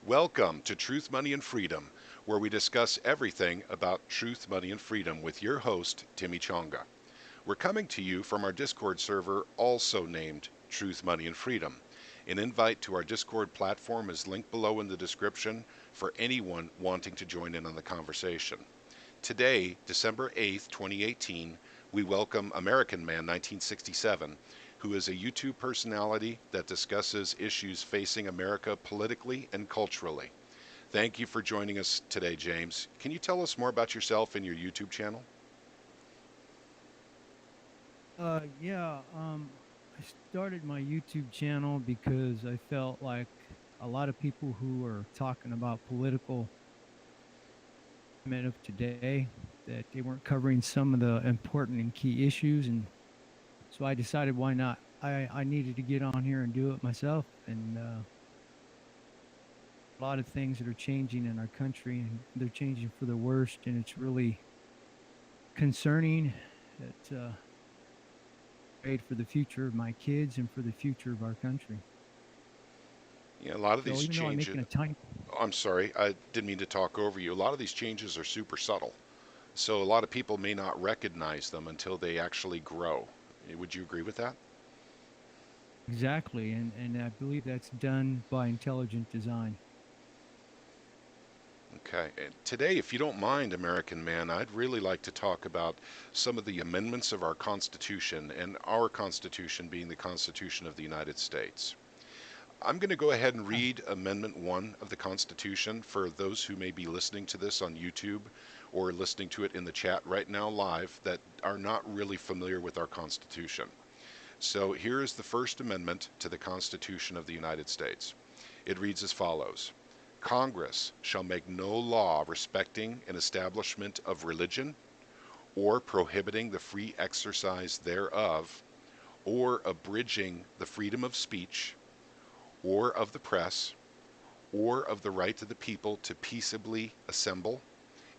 Welcome to Truth, Money, and Freedom, where we discuss everything about truth, money, and freedom with your host, Timmy Chonga. We're coming to you from our Discord server, also named Truth, Money, and Freedom. An invite to our Discord platform is linked below in the description for anyone wanting to join in on the conversation. Today, December 8th, 2018, we welcome American Man 1967, who is a YouTube personality that discusses issues facing America politically and culturally. Thank you for joining us today, James. Can you tell us more about yourself and your YouTube channel? I started my YouTube channel because I felt like a lot of people who are talking about political men of today that they weren't covering some of the important and key issues, and so I decided why not? I needed to get on here and do it myself, and a lot of things that are changing in our country, and they're changing for the worst, and it's really concerning. It's great for the future of my kids and for the future of our country. Yeah, a lot of So these even though I'm changes, making a tiny I'm sorry, I didn't mean to talk over you. A lot of these changes are super subtle. So a lot of people may not recognize them until they actually grow. Would you agree with that? exactly, and I believe that's done by intelligent design. Okay. And today, if you don't mind, American Man, I'd really like to talk about some of the amendments of our Constitution, and our Constitution being the Constitution of the United States. I'm going to go ahead and Yeah. read Amendment 1 of the Constitution for those who may be listening to this on YouTube or listening to it in the chat right now live that are not really familiar with our Constitution. So here is the First Amendment to the Constitution of the United States. It reads as follows: Congress shall make no law respecting an establishment of religion, or prohibiting the free exercise thereof, or abridging the freedom of speech, or of the press, or of the right of the people to peaceably assemble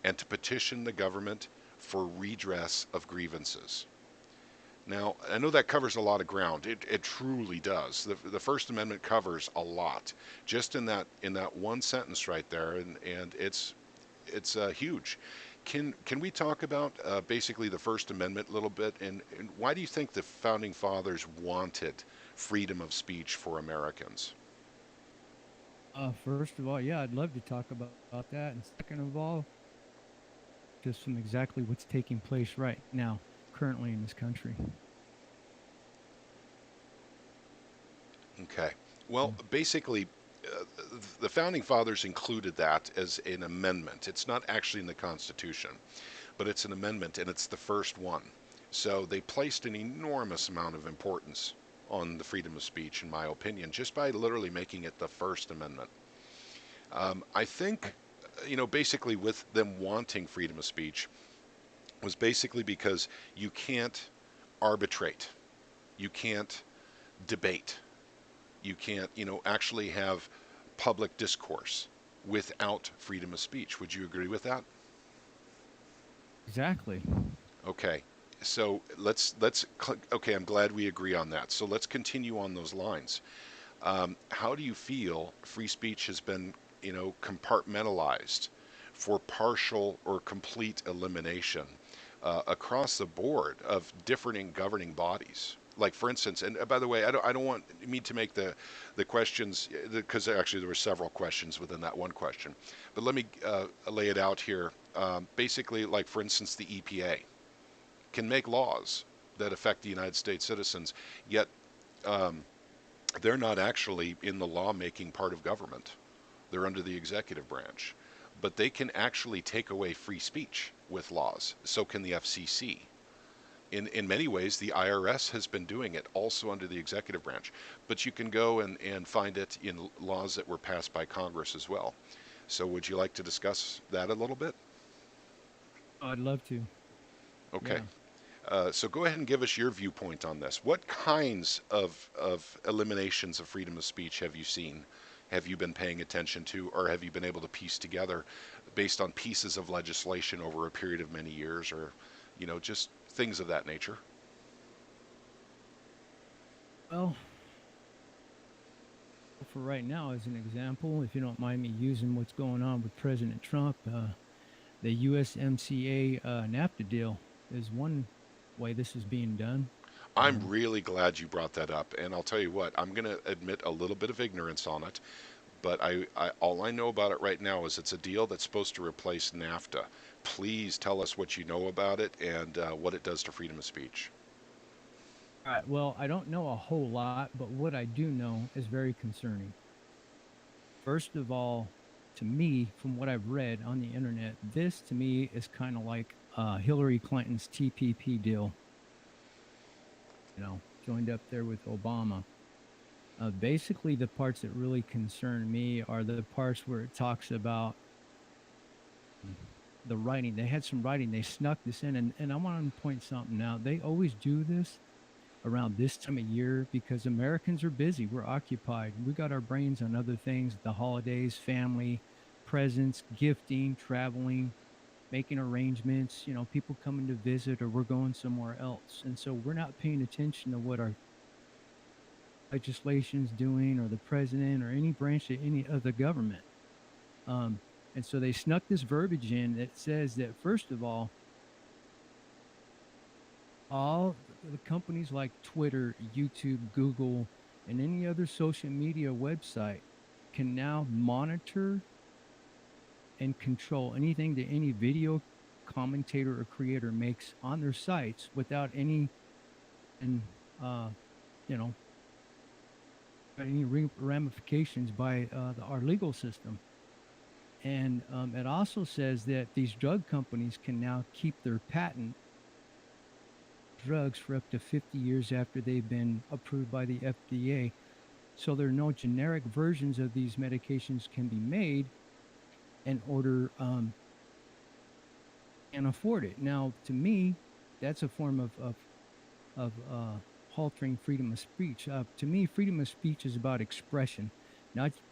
and to petition the government for redress of grievances. Now, I know that covers a lot of ground. It truly does. The First Amendment covers a lot, just in that one sentence right there, and it's huge. Can we talk about basically the First Amendment a little bit, and why do you think the founding fathers wanted freedom of speech for Americans? First of all, yeah, I'd love to talk about that. And second of all, just from exactly what's taking place right now, currently in this country. Okay. Well, Mm. basically, uh, the founding fathers included that as an amendment. It's not actually in the Constitution, but it's an amendment, and it's the first one. So they placed an enormous amount of importance on the freedom of speech, in my opinion, just by literally making it the First Amendment. I think, basically with them wanting freedom of speech was basically because you can't arbitrate, you can't debate, you can't, actually have public discourse without freedom of speech. Would you agree with that? Exactly. Okay. So okay, I'm glad we agree on that. So let's continue on those lines. How do you feel free speech has been, compartmentalized for partial or complete elimination across the board of different governing bodies? Like, for instance, and by the way, I don't want me to make the questions, because actually there were several questions within that one question, but let me lay it out here. Basically, like for instance, the EPA can make laws that affect the United States citizens, yet um, they're not actually in the lawmaking part of government. They're under the executive branch. But they can actually take away free speech with laws. So can the FCC. In many ways, the IRS has been doing it also under the executive branch. But you can go and find it in laws that were passed by Congress as well. So would you like to discuss that a little bit? Oh, I'd love to. Okay. Yeah. So go ahead and give us your viewpoint on this. What kinds of eliminations of freedom of speech have you seen? Have you been paying attention to, or have you been able to piece together based on pieces of legislation over a period of many years, or, just things of that nature? Well, for right now, as an example, if you don't mind me using what's going on with President Trump, the USMCA NAFTA deal is one way this is being done. I'm Um, really glad you brought that up, and I'll tell you what, I'm going to admit a little bit of ignorance on it, but all I know about it right now is it's a deal that's supposed to replace NAFTA. Please tell us what you know about it and what it does to freedom of speech. all right. Well, I don't know a whole lot, but what I do know is very concerning. First of all, to me, from what I've read on the internet, this to me is kind of like Hillary Clinton's TPP deal, joined up there with Obama. Basically, the parts that really concern me are the parts where it talks about mm, the writing. They had some writing. They snuck this in, and I want to point something out. They always do this around this time of year because Americans are busy. We're occupied. We got our brains on other things: the holidays, family, presents, gifting, traveling, making arrangements. People coming to visit, or we're going somewhere else, and so we're not paying attention to what our legislation's doing, or the president, or any branch of any of the government. Um, and so they snuck this verbiage in that says that, first of all the companies like Twitter, YouTube, Google, and any other social media website can now monitor and control anything that any video commentator or creator makes on their sites without and uh, you know any ramifications by our legal system. And it also says that these drug companies can now keep their patent drugs for up to 50 years after they've been approved by the FDA. So there are no generic versions of these medications can be made in order and afford it. Now, to me, that's a form of haltering freedom of speech. To me, freedom of speech is about expression,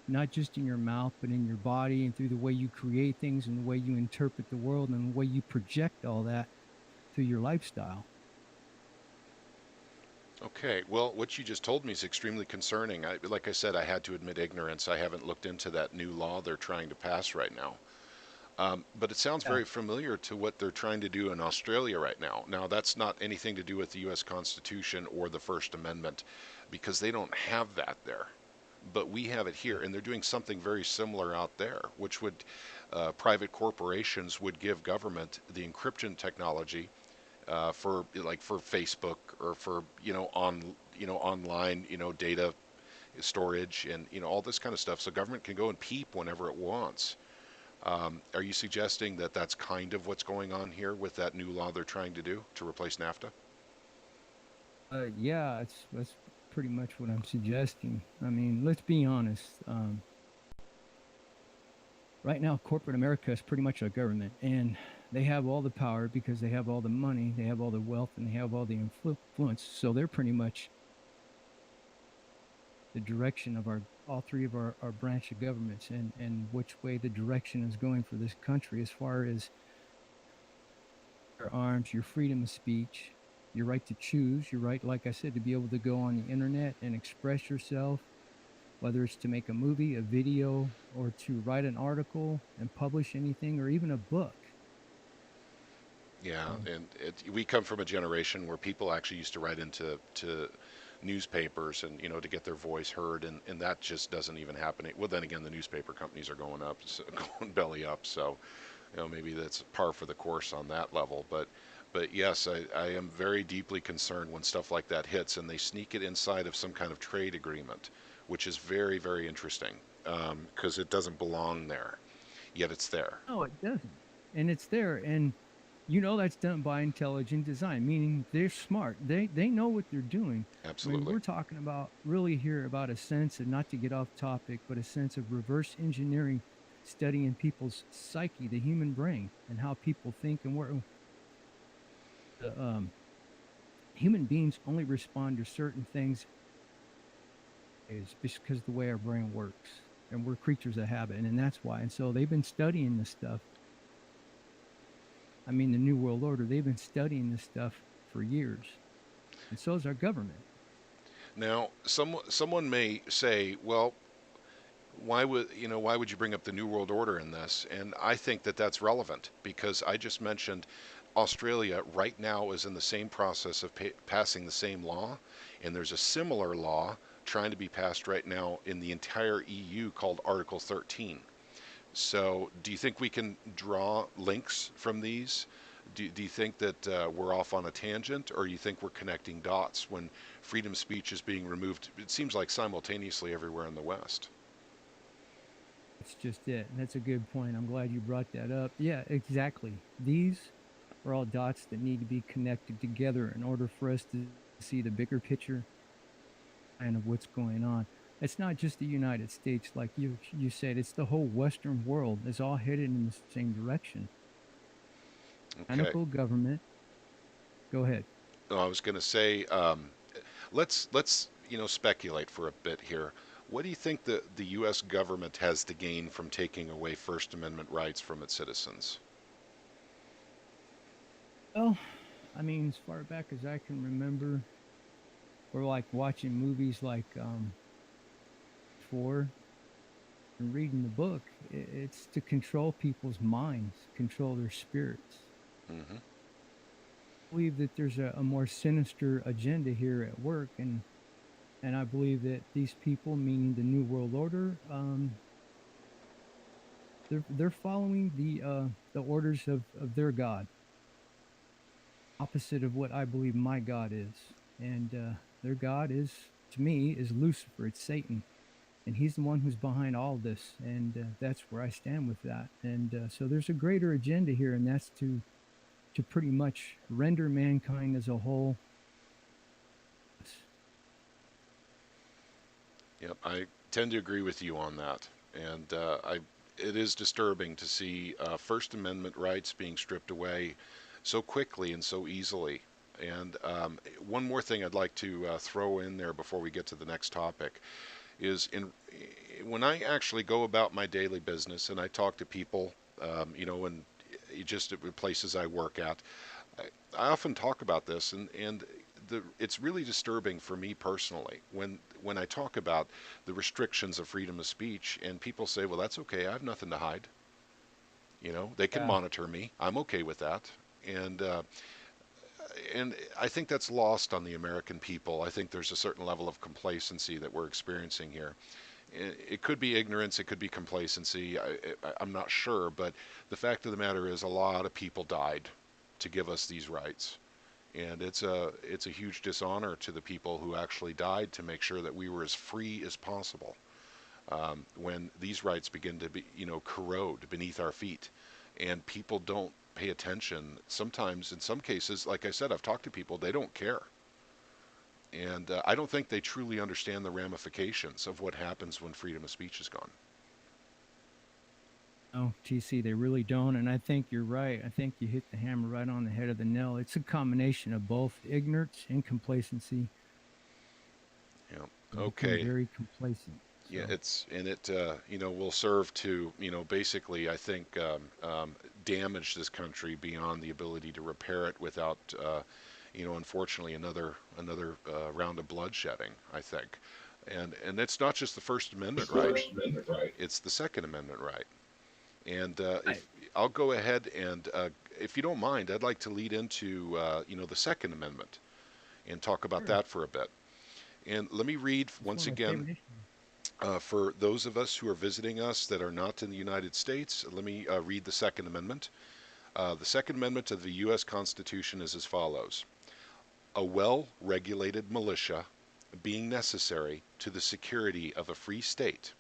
not just in your mouth, but in your body and through the way you create things and the way you interpret the world and the way you project all that through your lifestyle. Okay, well, what you just told me is extremely concerning. Like I said, I had to admit ignorance. I haven't looked into that new law they're trying to pass right now. But it sounds Yeah. very familiar to what they're trying to do in Australia right now. Now, that's not anything to do with the U.S. Constitution or the First Amendment because they don't have that there. But we have it here, and they're doing something very similar out there, which would private corporations would give government the encryption technology for like for Facebook or for online data storage and all this kind of stuff, so government can go and peep whenever it wants. Are you suggesting that that's kind of what's going on here with that new law they're trying to do to replace NAFTA? Yeah, that's pretty much what I'm suggesting. I mean, let's be honest. Right now, corporate America is pretty much a government, and they have all the power because they have all the money, they have all the wealth, and they have all the influence. So they're pretty much the direction of all three of our branch of governments, and which way the direction is going for this country as far as your arms, your freedom of speech, your right to choose, your right, like I said, to be able to go on the internet and express yourself, whether it's to make a movie, a video, or to write an article and publish anything, or even a book. Yeah, So, and we come from a generation where people actually used to write into newspapers and to get their voice heard, and that just doesn't even happen. Well, then again, the newspaper companies are going up, so, going belly up, so maybe that's par for the course on that level. But yes, I am very deeply concerned when stuff like that hits and they sneak it inside of some kind of trade agreement, which is very, very interesting because it doesn't belong there, yet it's there. no, it doesn't. And it's there. And that's done by intelligent design, meaning they're smart. They know what they're doing. I mean, Absolutely. we're talking about really here about a sense of, not to get off topic, but a sense of reverse engineering, studying people's psyche, the human brain, and how people think and where the human beings only respond to certain things is because of the way our brain works. And we're creatures of habit, and that's why. And so they've been studying this stuff. I mean, the New World Order, they've been studying this stuff for years. And so is our government. Now, someone may say, well, why would you bring up the New World Order in this? And I think that that's relevant because I just mentioned Australia right now is in the same process of passing the same law, and there's a similar law trying to be passed right now in the entire EU called Article 13. So, do you think we can draw links from these? Do you think that we're off on a tangent, or do you think we're connecting dots when freedom of speech is being removed? It seems like simultaneously everywhere in the West. That's just it. And that's a good point. I'm glad you brought that up. Yeah, exactly. These are all dots that need to be connected together in order for us to see the bigger picture and of what's going on. It's not just the United States, like you said. It's the whole Western world. It's all headed in the same direction. Okay. Tyrannical government. Go ahead. I was going to say, let's speculate for a bit here. What do you think the U.S. government has to gain from taking away First Amendment rights from its citizens? Well, I mean, as far back as I can remember, we're like watching movies like Four and reading the book. It's to control people's minds, control their spirits. Hmm. I believe that there's a more sinister agenda here at work, and I believe that these people, meaning the New World Order, they're following the orders of their God, opposite of what I believe my God is, and their God is to me is Lucifer. It's Satan, and he's the one who's behind all this, and that's where I stand with that. And so there's a greater agenda here, and that's to pretty much render mankind as a whole. Yep, I tend to agree with you on that, and it is disturbing to see First Amendment rights being stripped away so quickly and so easily. And one more thing I'd like to throw in there before we get to the next topic is when I actually go about my daily business and I talk to people, and just at the places I work at, I, I often talk about this, and it's really disturbing for me personally when I talk about the restrictions of freedom of speech, and people say, "Well, that's okay. I have nothing to hide. They can Yeah. monitor me. I'm okay with that." And I think that's lost on the American people. I think there's a certain level of complacency that we're experiencing here. It could be ignorance, it could be complacency. I'm not sure, but the fact of the matter is, a lot of people died to give us these rights, and it's a huge dishonor to the people who actually died to make sure that we were as free as possible. When these rights begin to be corrode beneath our feet, and people don't pay attention, sometimes in some cases, like I said, I've talked to people, they don't care. And I don't think they truly understand the ramifications of what happens when freedom of speech is gone. No, TC, they really don't. And I think you're right. I think you hit the hammer right on the head of the nail. It's a combination of both ignorance and complacency. Yeah. They become Okay. very complacent. Yeah, So, it's and it will serve to basically, I think, damage this country beyond the ability to repair it without unfortunately another round of bloodshedding, I think. And it's not just the First Amendment right, it's the Second Amendment right. And right. if I'll go ahead and if you don't mind, I'd like to lead into the Second Amendment and talk about Sure. that for a bit. And let me read It's once one of my again, favorite issues. for those of us who are visiting us that are not in the United States, let me read the Second Amendment. The Second Amendment of the U.S. Constitution is as follows: a well regulated militia being necessary to the security of a free state,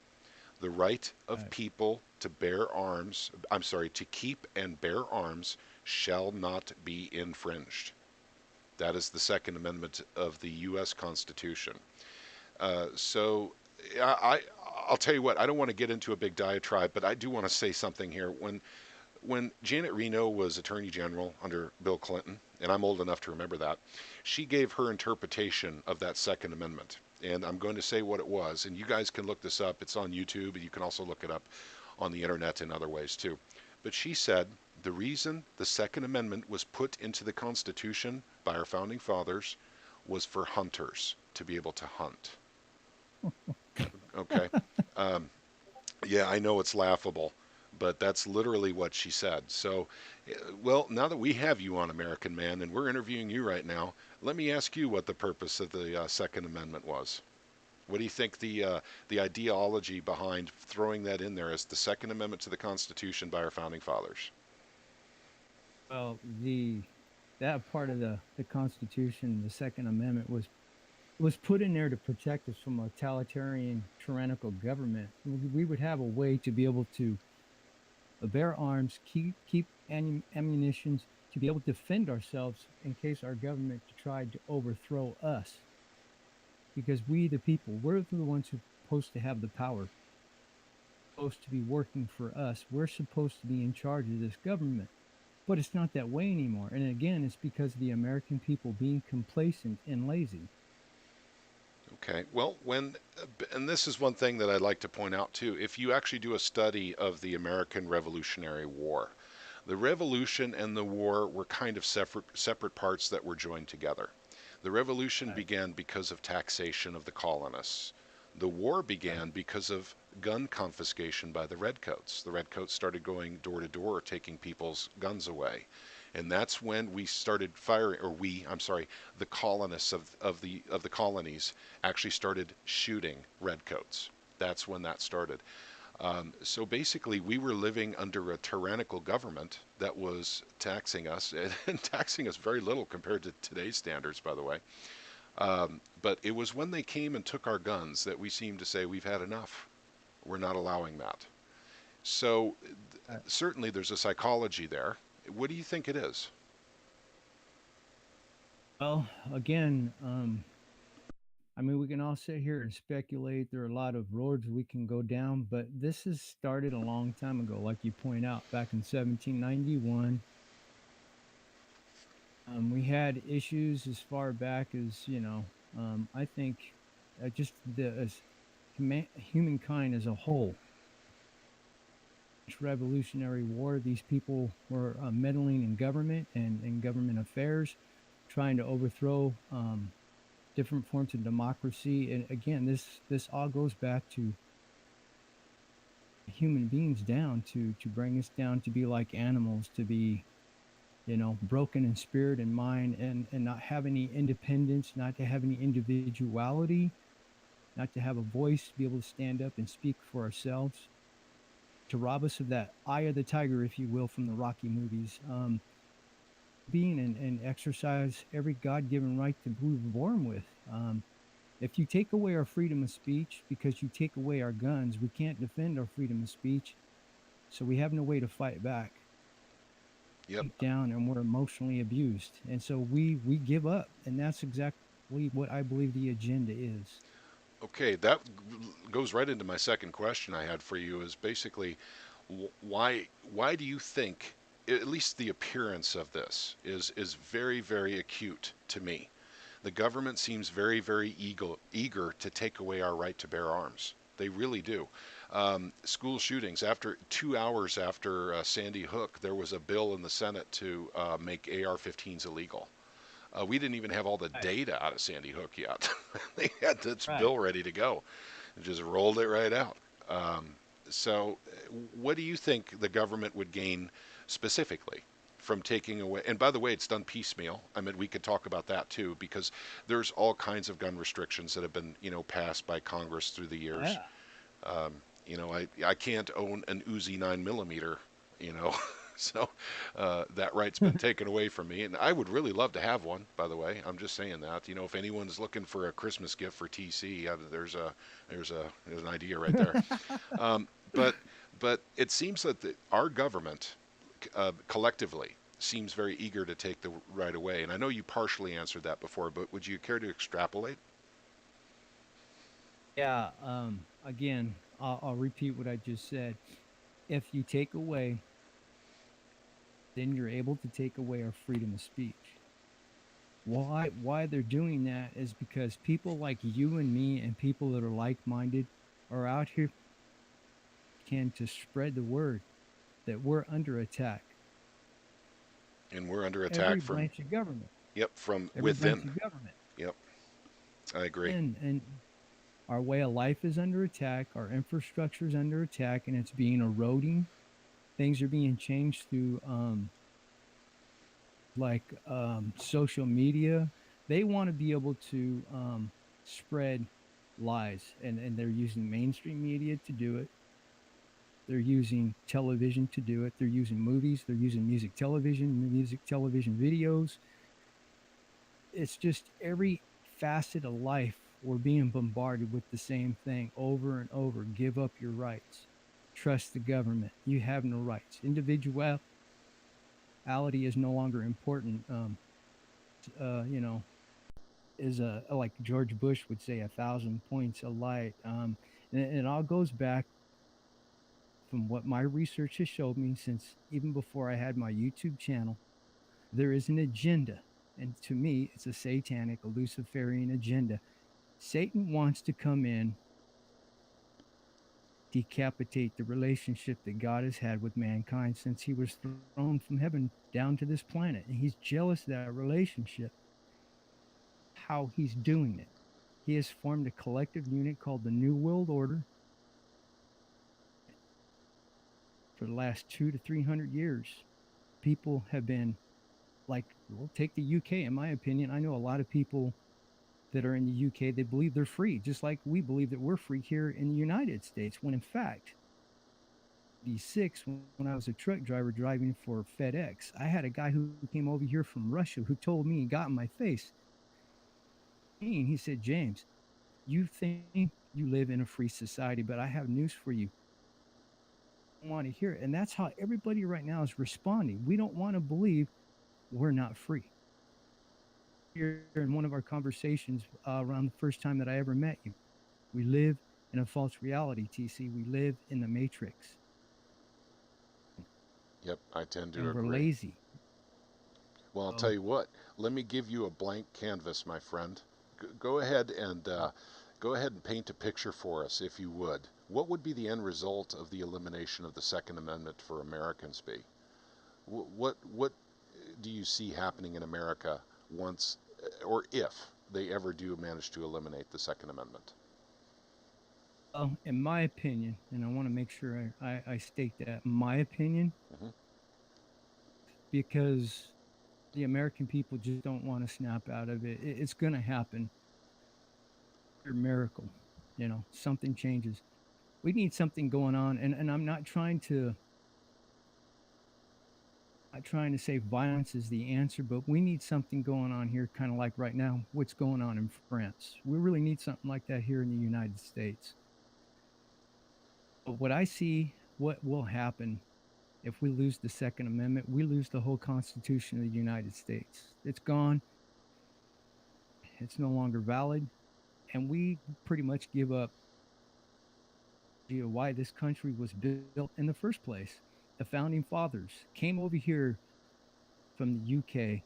the right of Right. people to bear arms, I'm sorry, to keep and bear arms shall not be infringed. That is the Second Amendment of the U.S. Constitution. So I, I'll tell you what, I don't want to get into a big diatribe, but I do want to say something here. When Janet Reno was Attorney General under Bill Clinton, and I'm old enough to remember that, she gave her interpretation of that Second Amendment. And I'm going to say what it was, and you guys can look this up. It's on YouTube, and you can also look it up on the internet in other ways too. But she said the reason the Second Amendment was put into the Constitution by our founding fathers was for hunters to be able to hunt. Okay. Um, Yeah, I know it's laughable, but that's literally what she said. So, well, now that we have you on American Man and we're interviewing you right now, let me ask you what the purpose of the Second Amendment was. What do you think the ideology behind throwing that in there as the Second Amendment to the Constitution by our founding fathers? Well, the that part of the Constitution, the Second Amendment, was put in there to protect us from a totalitarian, tyrannical government. We would have a way to be able to bear arms, keep ammunitions, to be able to defend ourselves in case our government tried to overthrow us. Because we, the people, we're the ones who are supposed to have the power, supposed to be working for us. We're supposed to be in charge of this government. But it's not that way anymore. And again, it's because of the American people being complacent and lazy. Okay. Well, and this is one thing that I'd like to point out too. If you actually do a study of the American Revolutionary War, the Revolution and the war were kind of separate parts that were joined together. The Revolution Right. began because of taxation of the colonists. The war Right. began because of gun confiscation by the Redcoats. The Redcoats started going door to door, taking people's guns away. And that's when we started firing, or I'm sorry, the colonists of the colonies actually started shooting redcoats. That's when that started. So basically, we were living under a tyrannical government that was taxing us, and taxing us very little compared to today's standards, by the way. But it was when they came and took our guns that we seemed to say, we've had enough. We're not allowing that. So certainly there's a psychology there. What do you think it is? Well, again, I mean, we can all sit here and speculate. There are a lot of roads we can go down, but this has started a long time ago, like you point out, back in 1791. We had issues as far back as, I think just humankind as a whole. Revolutionary War, these people were meddling in government and in government affairs, trying to overthrow different forms of democracy. And again, this all goes back to human beings down to bring us down to be like animals, to be broken in spirit and mind, and not have any independence, not to have any individuality, not to have a voice, to be able to stand up and speak for ourselves, to rob us of that eye of the tiger, if you will, from the Rocky movies. Being and exercise every God-given right that we were born with. If you take away our freedom of speech because you take away our guns, we can't defend our freedom of speech, so we have no way to fight back. Yep. Deep down, and we're emotionally abused, and so we give up, and that's exactly what I believe the agenda is. Okay, that goes right into my second question I had for you is basically why do you think at least the appearance of this is very very acute to me. The government seems very very eager to take away our right to bear arms. They really do. School shootings. After 2 hours after Sandy Hook, there was a bill in the Senate to make AR-15s illegal. We didn't even have all the Right. data out of Sandy Hook yet. They had this Right. bill ready to go and just rolled it right out. So, what do you think the government would gain specifically from taking away? And by the way, it's done piecemeal. I mean, we could talk about that too, because there's all kinds of gun restrictions that have been, passed by Congress through the years. Yeah. I can't own an Uzi 9 millimeter, you know, so that right's been taken away from me, and I would really love to have one. By the way, I'm just saying that, if anyone's looking for a Christmas gift for TC, there's an idea right there. Um, but but it seems that our government collectively seems very eager to take the right away, and I know you partially answered that before, but would you care to extrapolate? Yeah. Again, I'll repeat what I just said. If you take away, then you're able to take away our freedom of speech. Why they're doing that is because people like you and me and people that are like-minded are out here can to spread the word that we're under attack. And we're under Every attack from, branch of government, yep, from every branch within. of government. Yep, I agree. And Our way of life is under attack, our infrastructure is under attack, and it's being eroding. Things are being changed through social media. They want to be able to spread lies, and they're using mainstream media to do it. They're using television to do it. They're using movies. They're using music television videos. It's just every facet of life we're being bombarded with the same thing over and over. Give up your rights. Trust the government. You have no rights. Individuality is no longer important. You know, is like George Bush would say, 1,000 points of light. And it all goes back from what my research has showed me since even before I had my YouTube channel. There is an agenda, and to me, it's a satanic, a Luciferian agenda. Satan wants to come in, decapitate the relationship that God has had with mankind since he was thrown from heaven down to this planet. And he's jealous of that relationship. How he's doing it. He has formed a collective unit called the New World Order for the last 200 to 300 years. People have been like, well, take the UK, in my opinion. I know a lot of people that are in the UK, they believe they're free, just like we believe that we're free here in the United States, when in fact, D6, when I was a truck driver driving for FedEx, I had a guy who came over here from Russia who told me, and got in my face, and he said, James, you think you live in a free society, but I have news for you. I want to hear it. And that's how everybody right now is responding. We don't want to believe we're not free. Here in one of our conversations around the first time that I ever met you, we live in a false reality, TC. We live in the matrix. Yep, I tend to And we're agree. lazy. Well, I'll tell So, you what. Let me give you a blank canvas, my friend. Go ahead and paint a picture for us, if you would. What would be the end result of the elimination of the Second Amendment for Americans be? What do you see happening in America once, or if they ever do manage to eliminate the Second Amendment? in my opinion, and I want to make sure I state that, my opinion, Hmm. because the American people just don't want to snap out of it. It's going to happen. A miracle, something changes. We need something going on, and I'm not trying to say violence is the answer, but we need something going on here, kind of like right now, what's going on in France. We really need something like that here in the United States. But what I see, what will happen if we lose the Second Amendment, we lose the whole Constitution of the United States. It's gone. It's no longer valid. And we pretty much give up why this country was built in the first place. The founding fathers came over here from the UK,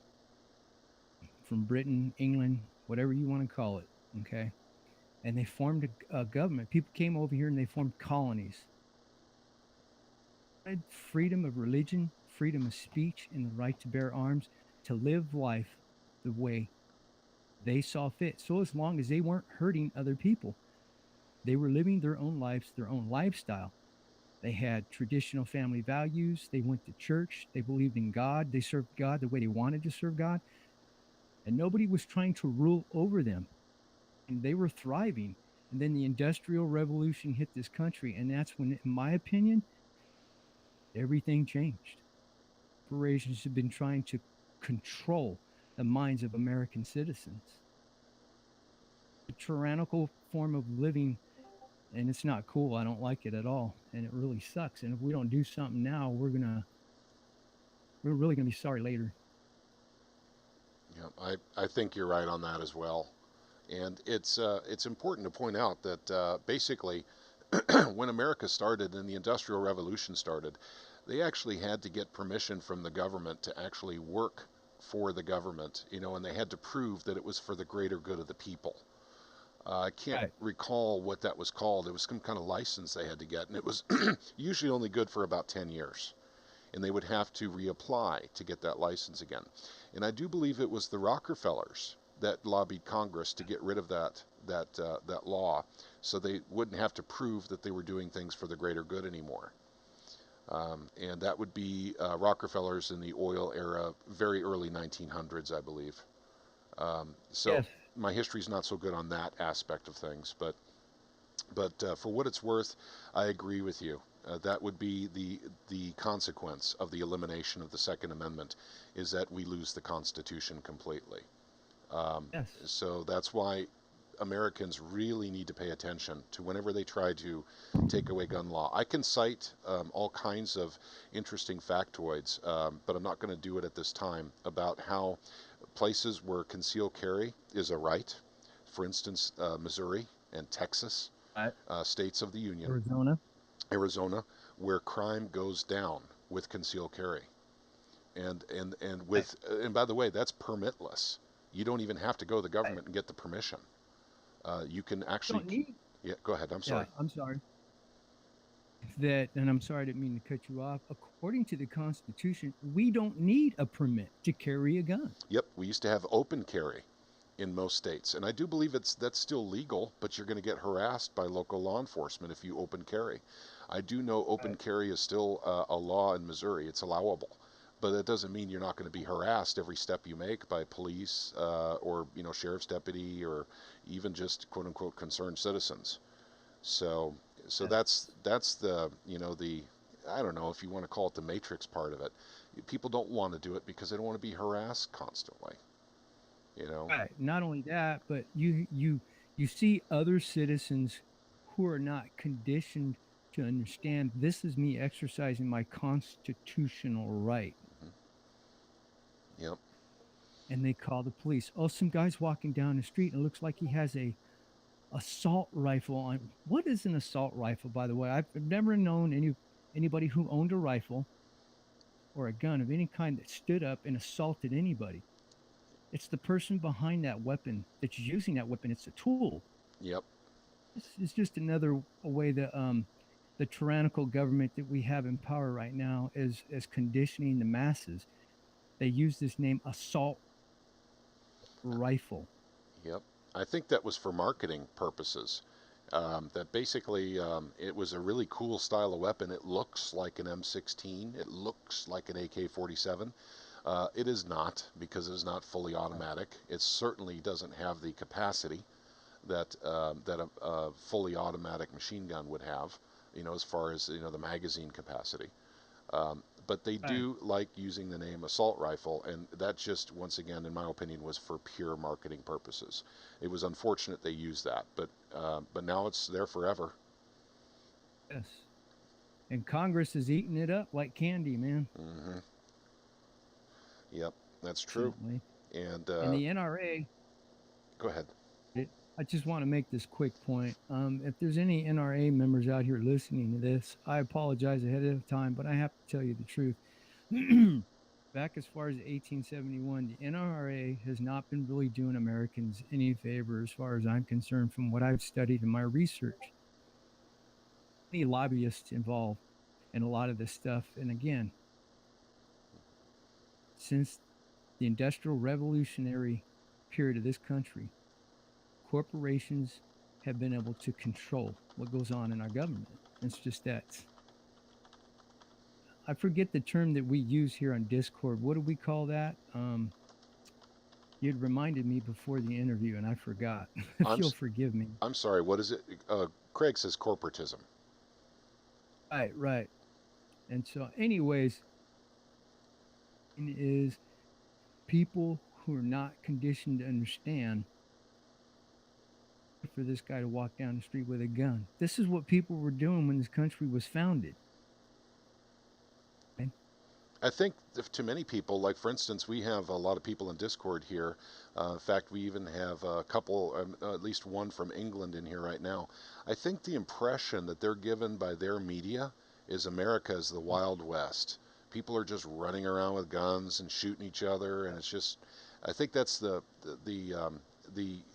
from Britain, England, whatever you want to call it. Okay. And they formed a government. People came over here and they formed colonies. Freedom of religion, freedom of speech, and the right to bear arms, to live life the way they saw fit. So as long as they weren't hurting other people, they were living their own lives, their own lifestyle. They had traditional family values. They went to church. They believed in God. They served God the way they wanted to serve God. And nobody was trying to rule over them. And they were thriving. And then the Industrial Revolution hit this country. And that's when, in my opinion, everything changed. Corporations have been trying to control the minds of American citizens. A tyrannical form of living, and it's not cool. I don't like it at all, and it really sucks. And if we don't do something now, we're really gonna be sorry later. Yeah, I think you're right on that as well. And it's important to point out that basically, when America started and the Industrial Revolution started, they actually had to get permission from the government to actually work for the government, and they had to prove that it was for the greater good of the people. I can't Right. recall what that was called. It was some kind of license they had to get, and it was usually only good for about 10 years. And they would have to reapply to get that license again. And I do believe it was the Rockefellers that lobbied Congress to get rid of that law, so they wouldn't have to prove that they were doing things for the greater good anymore. And that would be Rockefellers in the oil era, very early 1900s, I believe. So Yes. my history's not so good on that aspect of things, but for what it's worth, I agree with you. That would be the consequence of the elimination of the Second Amendment, is that we lose the Constitution completely. Um, Yes. so that's why Americans really need to pay attention to whenever they try to take away gun law. I can cite all kinds of interesting factoids, but I'm not going to do it at this time, about how places where concealed carry is a right, for instance, Missouri and Texas, Right. states of the Union, Arizona. Arizona, where crime goes down with concealed carry. And Right. with and by the way, that's permitless. You don't even have to go to the Right. government and get the permission. You can actually, Don't need. yeah. Go ahead. I'm Yeah. sorry. I'm sorry. That, and I'm sorry, I didn't mean to cut you off. According to the Constitution, we don't need a permit to carry a gun. Yep, we used to have open carry in most states, and I do believe that's still legal, but you're going to get harassed by local law enforcement if you open carry. I do know open Right. carry is still a law in Missouri. It's allowable, but that doesn't mean you're not going to be harassed every step you make by police, or sheriff's deputy, or even just quote unquote concerned citizens. So so Yes. that's the I don't know if you want to call it the matrix part of it. People don't want to do it because they don't want to be harassed constantly. You know. Right. Not only that, but you see other citizens who are not conditioned to understand this is me exercising my constitutional right, Mhm. Yep. and they call the police. Oh, some guy's walking down the street and it looks like he has a assault rifle on. What is an assault rifle, by the way? I've never known anybody who owned a rifle or a gun of any kind that stood up and assaulted anybody. It's the person behind that weapon that's using that weapon. It's a tool. Yep. It's just another way that the tyrannical government that we have in power right now is conditioning the masses. They use this name assault rifle. Yep. I think that was for marketing purposes. That basically, it was a really cool style of weapon. It looks like an M16. It looks like an AK-47. It is not, because it is not fully automatic. It certainly doesn't have the capacity that a fully automatic machine gun would have. As far as the magazine capacity. But they Right. do like using the name assault rifle, and that just, once again, in my opinion, was for pure marketing purposes. It was unfortunate they used that, but now it's there forever. Yes. And Congress is eating it up like candy, man. Hmm. Yep, that's true. Fortunately. And And the NRA, go ahead. I just want to make this quick point. If there's any NRA members out here listening to this, I apologize ahead of time, but I have to tell you the truth. Back as far as 1871, the NRA has not been really doing Americans any favor, as far as I'm concerned, from what I've studied in my research. Any lobbyists involved in a lot of this stuff. And again, since the industrial revolutionary period of this country, corporations have been able to control what goes on in our government. It's just that I forget the term that we use here on Discord. What do we call that? You'd reminded me before the interview and I forgot. If I'm you'll forgive me. I'm sorry. What is it? Craig says corporatism. Right, right. And so, anyways, is people who are not conditioned to understand for this guy to walk down the street with a gun. This is what people were doing when this country was founded. Okay? I think to many people, like for instance, we have a lot of people in Discord here. In fact, we even have a couple, at least one from England in here right now. I think the impression that they're given by their media is America is the Wild West. People are just running around with guns and shooting each other, and it's just, I think that's the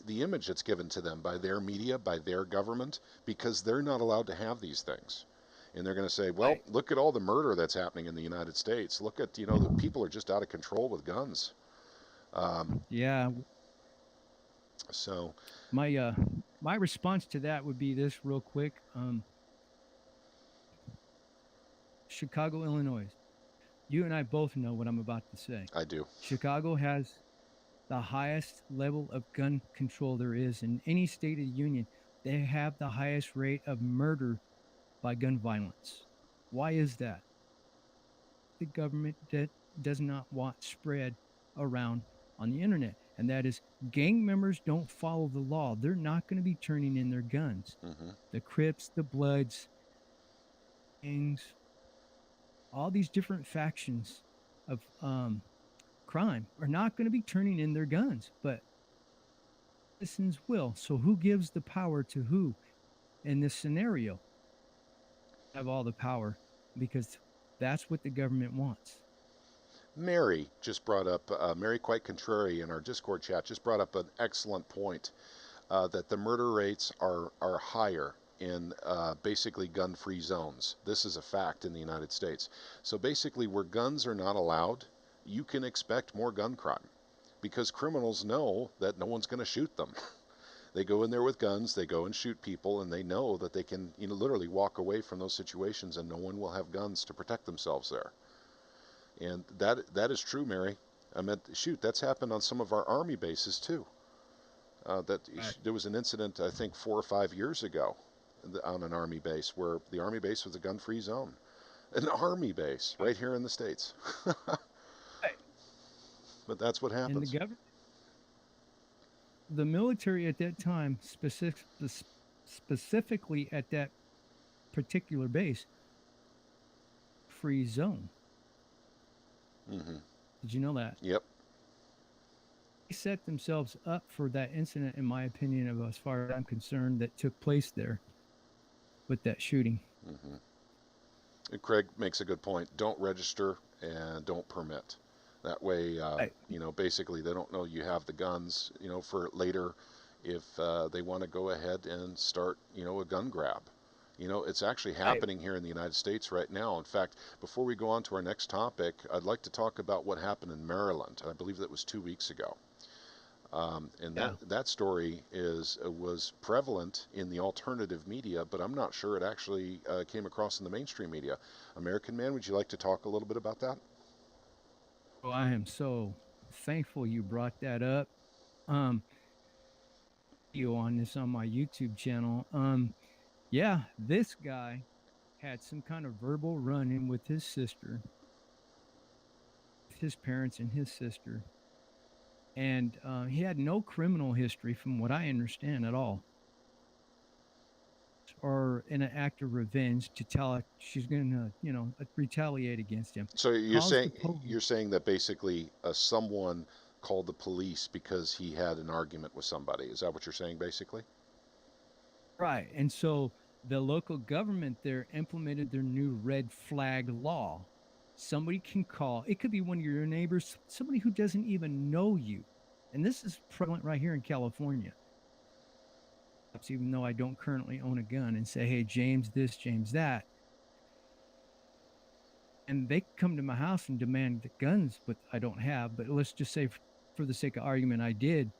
image that's given to them by their media, by their government, because they're not allowed to have these things. And they're going to say, well, Right. look at all the murder that's happening in the United States. Look at, the people are just out of control with guns. Um, Yeah, so, my my response to that would be this real quick. Chicago, Illinois. You and I both know what I'm about to say. I do. Chicago has the highest level of gun control there is in any state of the union. They have the highest rate of murder by gun violence. Why is that? The government that does not want spread around on the internet. And that is, gang members don't follow the law. They're not going to be turning in their guns. Hmm. The Crips, the Bloods, gangs, all these different factions of crime are not going to be turning in their guns, but citizens will. So who gives the power to who in this scenario? Have all the power because that's what the government wants. Mary just brought up, Mary Quite Contrary in our Discord chat just brought up an excellent point, that the murder rates are higher in basically gun-free zones. This is a fact in the United States. So basically, where guns are not allowed, you can expect more gun crime because criminals know that no one's going to shoot them. They go in there with guns, they go and shoot people, and they know that they can, literally walk away from those situations and no one will have guns to protect themselves there. And that is true, Mary. I meant, shoot, that's happened on some of our Army bases too. That Right. there was an incident, I think, 4 or 5 years ago, on an Army base where the Army base was a gun-free zone. An Army base right here in the States. Right. But that's what And the happens. government, the military at that time, specifically at that particular base, free zone. Hmm. Did you know that? Yep. They set themselves up for that incident, in my opinion, of as far as I'm concerned, that took place there with that shooting. Hmm. Craig makes a good point. Don't register and don't permit. That way, Right. basically they don't know you have the guns, for later if they want to go ahead and start, a gun grab. It's actually Right. happening here in the United States right now. In fact, before we go on to our next topic, I'd like to talk about what happened in Maryland. I believe that was 2 weeks ago. And Yeah. that story was prevalent in the alternative media, but I'm not sure it actually came across in the mainstream media. American Man, would you like to talk a little bit about that? Well, I am so thankful you brought that up. Um, you on this on my YouTube channel. Yeah, this guy had some kind of verbal run-in with his sister, his parents, and his sister, and he had no criminal history, from what I understand, at all, or in an act of revenge to tell her she's going to, retaliate against him. So Calls the police. you're saying that basically someone called the police because he had an argument with somebody. Is that what you're saying, basically? Right. And so the local government there implemented their new red flag law. Somebody can call, it could be one of your neighbors, somebody who doesn't even know you. And this is prevalent right here in California. Even though I don't currently own a gun, and say, hey, James this, James that. And they come to my house and demand the guns, but I don't have. But let's just say, for the sake of argument, I did,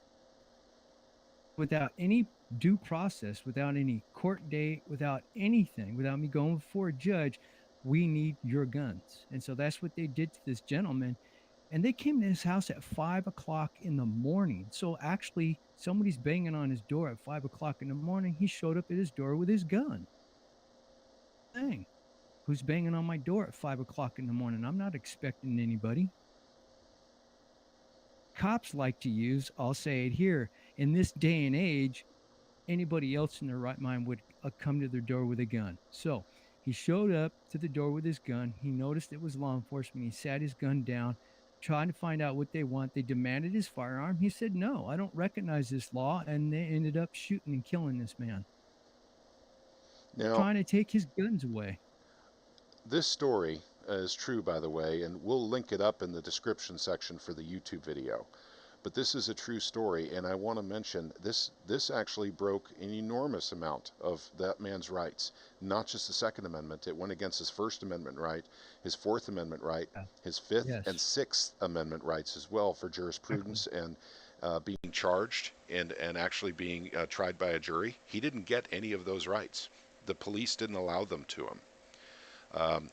without any due process, without any court date, without anything, without me going before a judge. We need your guns. And so that's what they did to this gentleman. And they came to his house at 5 o'clock in the morning. So actually, somebody's banging on his door at 5 o'clock in the morning. He showed up at his door with his gun. Dang. Who's banging on my door at 5 o'clock in the morning? I'm not expecting anybody. Cops like to use, I'll say it here, in this day and age, anybody else in their right mind would come to their door with a gun. So he showed up to the door with his gun. He noticed it was law enforcement. He sat his gun down, trying to find out what they want. They demanded his firearm. He said, no, I don't recognize this law. And they ended up shooting and killing this man, Now, trying to take his guns away. this story is true, by the way, and we'll link it up in the description section for the YouTube video. But this is a true story, and I want to mention this actually broke an enormous amount of that man's rights. Not just the Second Amendment; it went against his First Amendment right, his Fourth Amendment right, Yeah. his Fifth and Yes, Sixth Amendment rights as well for exactly. jurisprudence and being charged and actually being tried by a jury. He didn't get any of those rights. The police didn't allow them to him.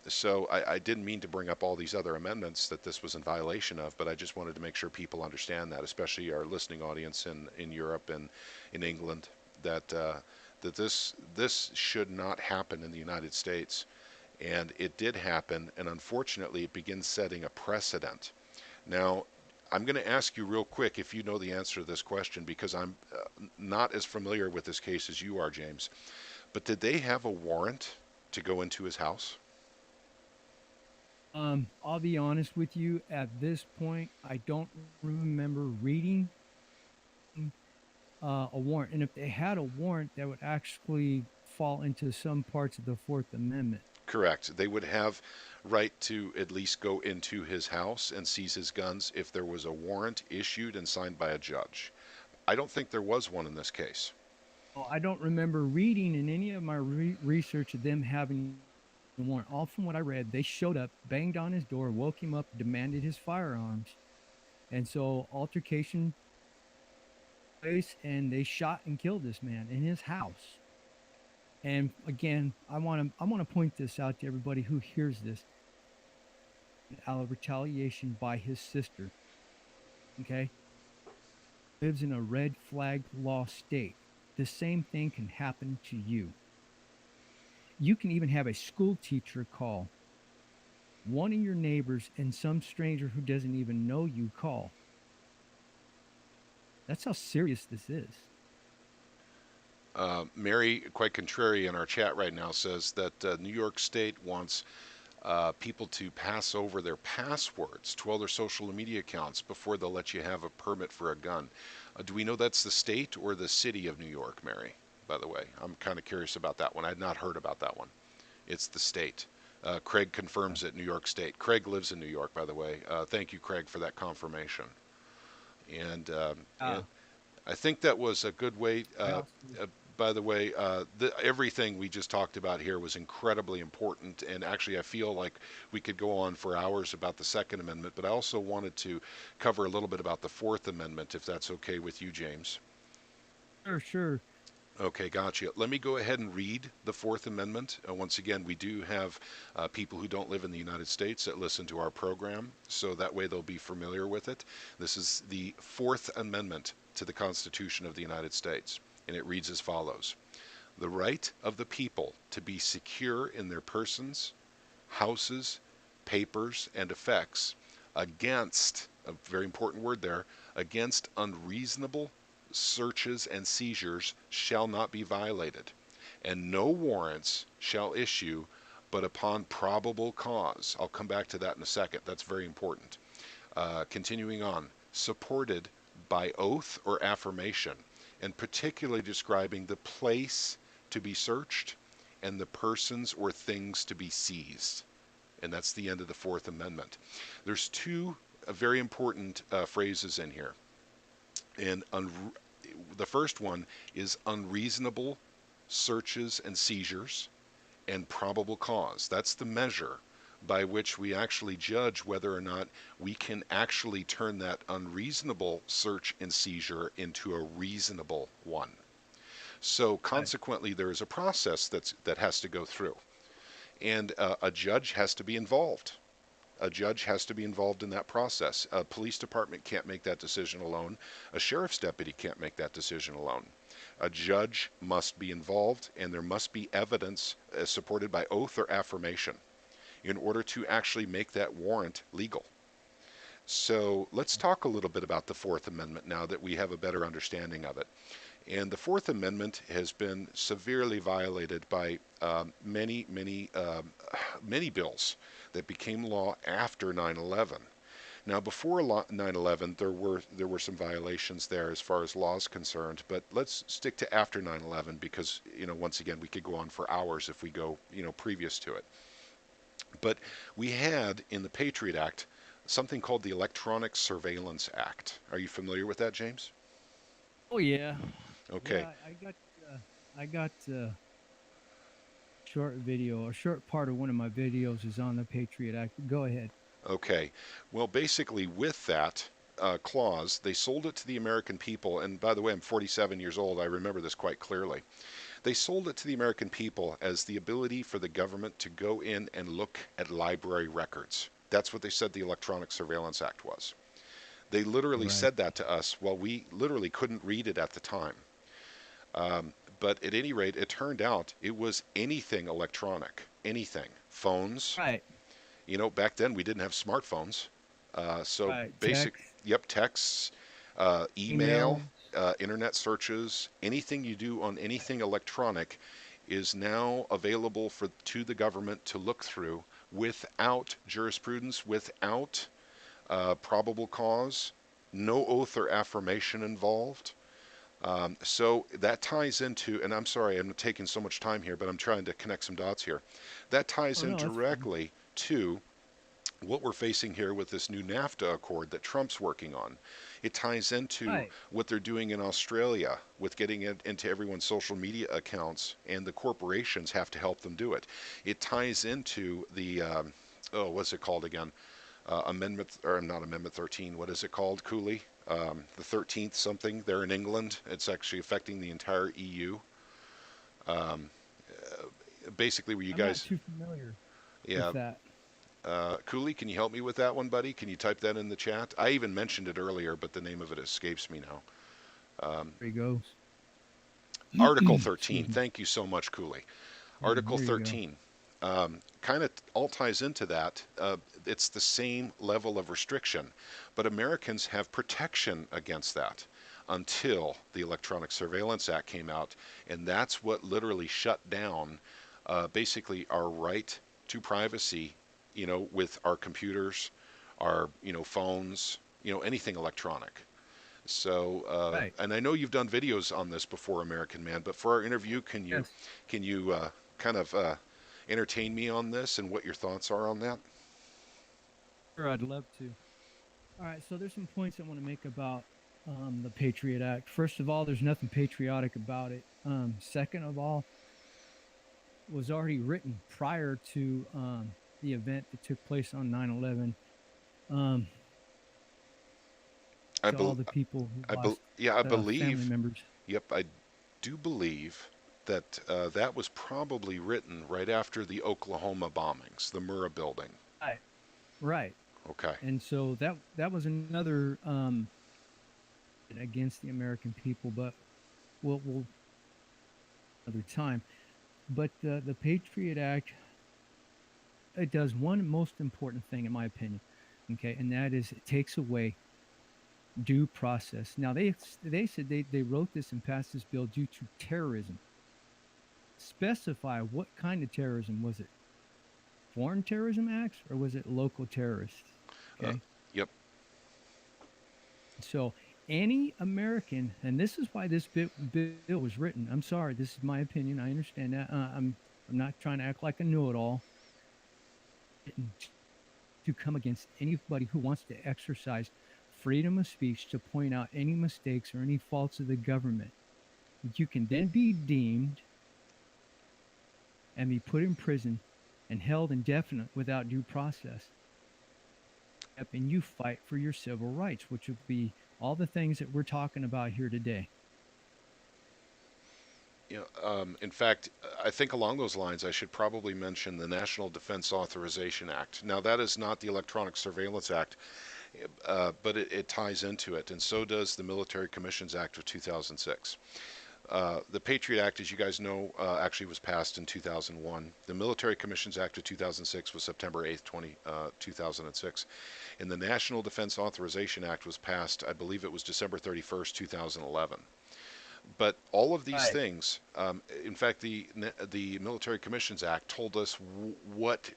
So I didn't mean to bring up all these other amendments that this was in violation of, but I just wanted to make sure people understand that, especially our listening audience in Europe and in England, that that this should not happen in the United States. And it did happen, and unfortunately, it begins setting a precedent. Now, I'm going to ask you real quick if you know the answer to this question, because I'm not as familiar with this case as you are, James. But did they have a warrant to go into his house? I'll be honest with you. At this point, I don't remember reading a warrant, and if they had a warrant, that would actually fall into some parts of the Fourth Amendment. Correct. They would have right to at least go into his house and seize his guns if there was a warrant issued and signed by a judge. I don't think there was one in this case. Well, I don't remember reading in any of my research of them having a warrant. All from what I read, they showed up, banged on his door, woke him up, demanded his firearms, and so altercation place, and they shot and killed this man in his house. And again, I want to point this out to everybody who hears this. Out of retaliation by his sister. Okay, lives in a red flag law state. The same thing can happen to you. You can even have a school teacher call one of your neighbors and some stranger who doesn't even know you call. That's how serious this is. Mary, quite contrary, in our chat right now says that New York State wants people to pass over their passwords to all their social media accounts before they'll let you have a permit for a gun. Do we know that's the state or the city of New York, Mary? By the way, I'm kind of curious about that one. I'd not heard about that one. It's the state. Craig confirms it, New York State. Craig lives in New York, by the way. Thank you, Craig, for that confirmation. And Ah, I think that was a good way. I also By the way, everything we just talked about here was incredibly important, and actually, I feel like we could go on for hours about the Second Amendment, but I also wanted to cover a little bit about the Fourth Amendment, if that's okay with you, James. sure. Okay, gotcha. Let me go ahead and read the Fourth Amendment. Once again, we do have people who don't live in the United States that listen to our program, so that way they'll be familiar with it. This is the Fourth Amendment to the Constitution of the United States, and it reads as follows: The right of the people to be secure in their persons, houses, papers, and effects against, a very important word there, against unreasonable searches and seizures shall not be violated, and no warrants shall issue but upon probable cause. I'll come back to that in a second. That's very important. Continuing on, supported by oath or affirmation, and particularly describing the place to be searched and the persons or things to be seized. And that's the end of the Fourth Amendment. There's two very important phrases in here. And the first one is unreasonable searches and seizures and probable cause. That's the measure by which we actually judge whether or not we can actually turn that unreasonable search and seizure into a reasonable one. So Right. consequently, there is a process that has to go through, and a judge has to be involved. A judge has to be involved in that process. A police department can't make that decision alone. A sheriff's deputy can't make that decision alone. A judge must be involved, and there must be evidence supported by oath or affirmation in order to actually make that warrant legal. So let's talk a little bit about the Fourth Amendment now that we have a better understanding of it. And the Fourth Amendment has been severely violated by many bills that became law after 9/11. Now, before 9/11, there were some violations there as far as laws concerned, but let's stick to after 9/11 because once again we could go on for hours if we go previous to it. But we had in the Patriot Act something called the Electronic Surveillance Act. Are you familiar with that, James? Oh yeah, Okay. yeah. I got short video. A short part of one of my videos is on the Patriot Act. Go ahead. Okay. Well, basically, with that, clause. They sold it to the American people. And by the way, I'm 47 years old. I remember this quite clearly. They sold it to the American people as the ability for the government to go in and look at library records. That's what they said the Electronic Surveillance Act was. They literally Right. said that to us while we literally couldn't read it at the time. But at any rate, it turned out it was anything electronic, anything. Phones. Right. Back then we didn't have smartphones. So Right. basic, Text, yep, texts, email, emails. internet searches, anything you do on anything electronic is now available to the government to look through without jurisprudence, without probable cause, no oath or affirmation involved. So that ties into, and I'm sorry I'm taking so much time here, but I'm trying to connect some dots here. That ties Oh in no, that's fine. directly to what we're facing here with this new NAFTA accord that Trump's working on. It ties into Right. what they're doing in Australia with getting it into everyone's social media accounts, and the corporations have to help them do it. It ties into the, what's it called again? Amendment, or not Amendment 13, what is it called, Cooley? The 13th something there in England. It's actually affecting the entire EU. Um, Basically, where you I'm not guys, too familiar with yeah, that. Cooley, can you help me with that one, buddy? Can you type that in the chat? I even mentioned it earlier, but the name of it escapes me now. There he goes. Article Excuse 13. me. Thank you so much, Cooley. Yeah, Article there you go. 13 kind of all ties into that. It's the same level of restriction, but Americans have protection against that until the Electronic Surveillance Act came out, and that's what literally shut down basically our right to privacy, with our computers, our, phones, anything electronic. So, Right. and I know you've done videos on this before, American Man, but for our interview, can you Yes. can you kind of entertain me on this and what your thoughts are on that? Sure, I'd love to. All right. So there's some points I want to make about the Patriot Act. First of all, there's nothing patriotic about it. Second of all, it was already written prior to the event that took place on 9/11. Um, I to all bel the people who I bel lost Yeah, I family believe. members. Yep, I do believe that that was probably written right after the Oklahoma bombings, the Murrah building. Right. Right. Okay. And so that was another against the American people, but we'll another time. But the Patriot Act, it does one most important thing, in my opinion. Okay, and that is it takes away due process. Now they said they wrote this and passed this bill due to terrorism. Specify what kind of terrorism was it? Foreign terrorism acts or was it local terrorists? Uh, Okay, yep. so any American, and this is why this bill was written. I'm sorry, this is my opinion. I understand that. I'm not trying to act like a know-it-all. To come against anybody who wants to exercise freedom of speech to point out any mistakes or any faults of the government. You can then be deemed and be put in prison and held indefinite without due process. And you fight for your civil rights, which would be all the things that we're talking about here today. In fact, I think along those lines, I should probably mention the National Defense Authorization Act. Now, that is not the Electronic Surveillance Act, but it ties into it, and so does the Military Commissions Act of 2006. The Patriot Act, as you guys know, actually was passed in 2001. The Military Commissions Act of 2006 was September 8th, 2006. And the National Defense Authorization Act was passed, I believe it was December 31st, 2011. But all of these Right. things, in fact, the Military Commissions Act told us what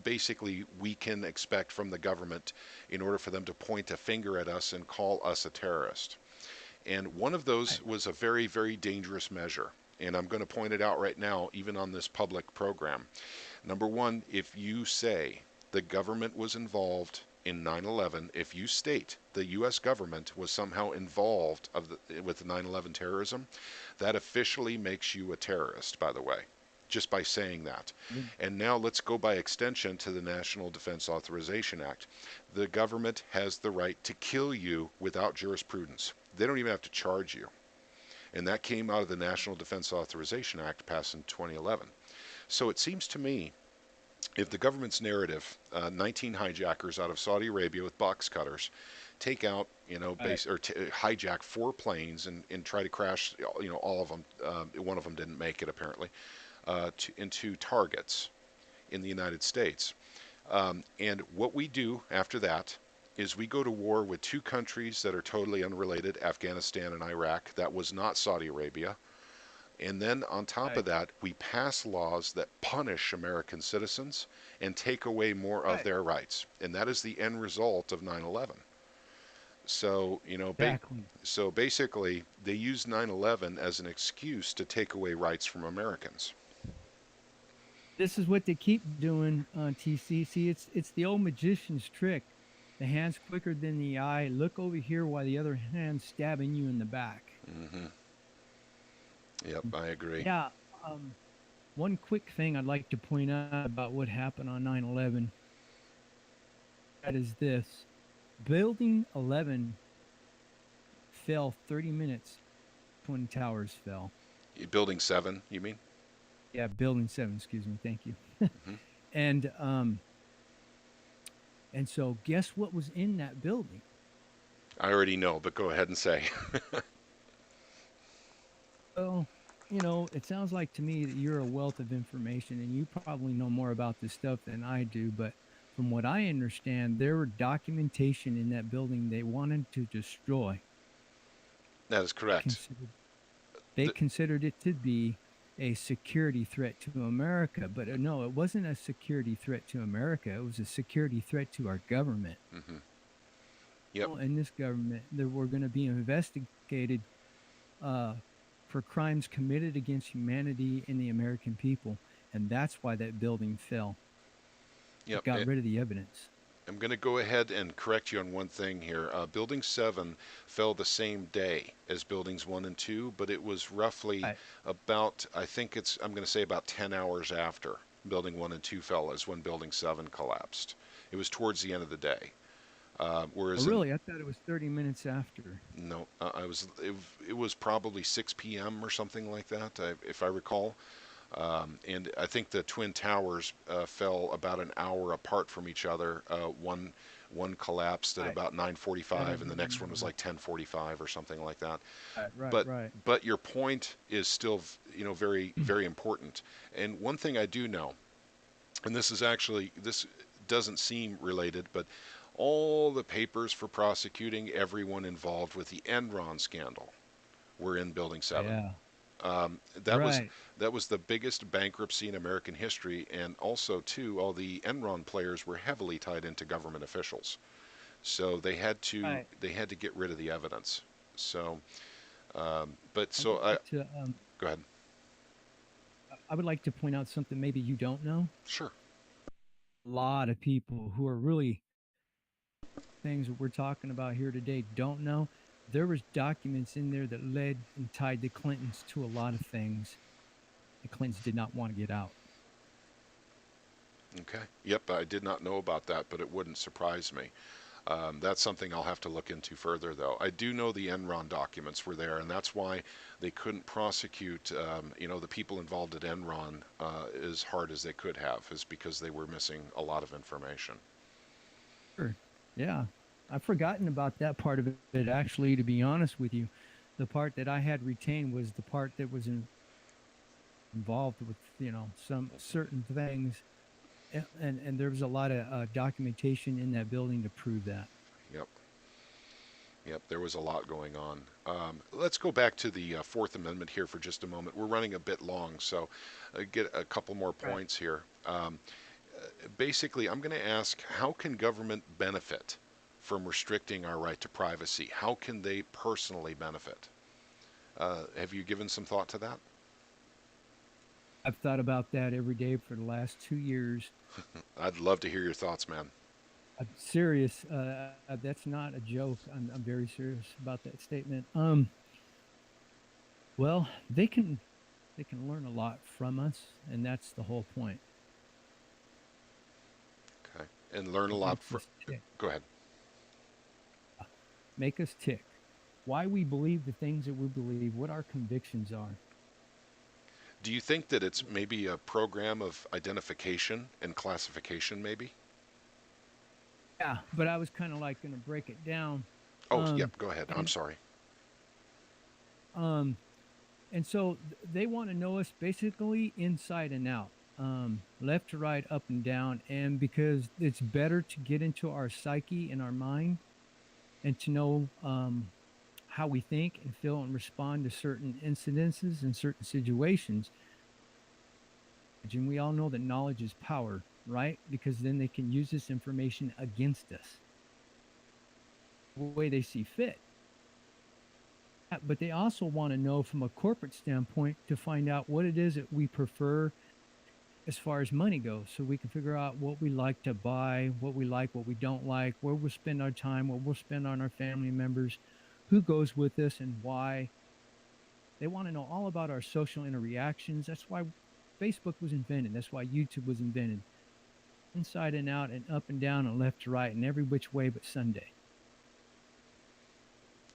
basically we can expect from the government in order for them to point a finger at us and call us a terrorist. And one of those Right. was a very, very dangerous measure. And I'm going to point it out right now, even on this public program. Number one, if you say the government was involved in 9/11, if you state the U.S. government was somehow involved with the 9/11 terrorism, that officially makes you a terrorist, by the way. just by saying that. Mm. And now let's go by extension to the National Defense Authorization Act. The government has the right to kill you without jurisprudence. They don't even have to charge you. And that came out of the National Defense Authorization Act passed in 2011. So it seems to me, if the government's narrative, 19 hijackers out of Saudi Arabia with box cutters, take out, Right. hijack 4 planes and try to crash, all of them. One of them didn't make it apparently, into targets in the United States. And what we do after that is we go to war with 2 countries that are totally unrelated, Afghanistan and Iraq. That was not Saudi Arabia. And then on top of Right. that, we pass laws that punish American citizens and take away more of Right. their rights. And that is the end result of 9/11. So, Exactly. so basically, they use 9/11 as an excuse to take away rights from Americans. This is what they keep doing on TCC. It's the old magician's trick. The hand's quicker than the eye. Look over here while the other hand's stabbing you in the back. Hmm. Yep, I agree. Yeah. Um, One quick thing I'd like to point out about what happened on 9/11, that is this. Building 11 fell 30 minutes. Twin Towers fell. Building 7, you mean? Yeah, Building 7, excuse me. Thank you. Hmm. and um and so guess what was in that building? I already know, but go ahead and say. Well, it sounds like to me that you're a wealth of information and you probably know more about this stuff than I do, but from what I understand, there were documentation in that building they wanted to destroy. That is They correct. considered they The, considered it to be a security threat to America, but no, it wasn't a security threat to America. It was a security threat to our government. hmm. Yep. Well, in this government, that were going to be investigated uh, for crimes committed against humanity and the American people, and that's why that building fell. It Yep. got rid of the evidence. I'm going to go ahead and correct you on one thing here. Building 7 fell the same day as Buildings 1 and 2, but it was roughly Right. about, I'm going to say about 10 hours after Building 1 and 2 fell is when Building 7 collapsed. It was towards the end of the day. Oh, Whereas in really? I thought it was 30 minutes after. no, it was probably 6 p.m. or something like that, if I recall. And I think the Twin Towers fell about an hour apart from each other. One collapsed at Right. about I don't 9:45, and the next one was remember. like 10:45 or something like that. Right, right, But right. but your point is still very very important. And one thing I do know, and this doesn't seem related, but all the papers for prosecuting everyone involved with the Enron scandal were in Building 7. Yeah. Um, that was Right. that was the biggest bankruptcy in American history, and also too, all the Enron players were heavily tied into government officials, so Right. they had to get rid of the evidence. So, but I so would I like to go ahead. I would like to point out something maybe you don't know. Sure. A lot of people who are really things that we're talking about here today don't know. There was documents in there that led and tied the Clintons to a lot of things the Clintons did not want to get out. Okay. Yep, I did not know about that, but it wouldn't surprise me. That's something I'll have to look into further, though. I do know the Enron documents were there, and that's why they couldn't prosecute, the people involved at Enron as hard as they could have, is because they were missing a lot of information. Sure. Yeah. I've forgotten about that part of it, actually, to be honest with you. The part that I had retained was the part that was involved with, some certain things. And there was a lot of documentation in that building to prove that. Yep. Yep, there was a lot going on. Let's go back to the Fourth Amendment here for just a moment. We're running a bit long, so get a couple more Right. points here. Basically, I'm going to ask, how can government benefit from restricting our right to privacy? How can they personally benefit? Have you given some thought to that? I've thought about that every day for the last 2 years. I'd love to hear your thoughts, man. I'm serious. That's not a joke. I'm very serious about that statement. Well, they can. They can learn a lot from us, and that's the whole point. Okay. And learn a It lot makes from. us tick. Go ahead. Make us tick. Why we believe the things that we believe, what our convictions are. Do you think that it's maybe a program of identification and classification, maybe? Yeah, but I was kind of like going to break it down. Oh, Um, yep. Go ahead. I'm and sorry. um, and so they want to know us basically inside and out, left to right, up and down. And because it's better to get into our psyche and our mind and to know how we think and feel and respond to certain incidences and certain situations. And we all know that knowledge is power, right? Because then they can use this information against us the way they see fit. But they also want to know from a corporate standpoint to find out what it is that we prefer as far as money goes, so we can figure out what we like to buy, what we like, what we don't like, where we'll spend our time, what we'll spend on our family members, who goes with us and why. They want to know all about our social interactions. That's why Facebook was invented. That's why YouTube was invented. Inside and out and up and down and left to right and every which way but Sunday.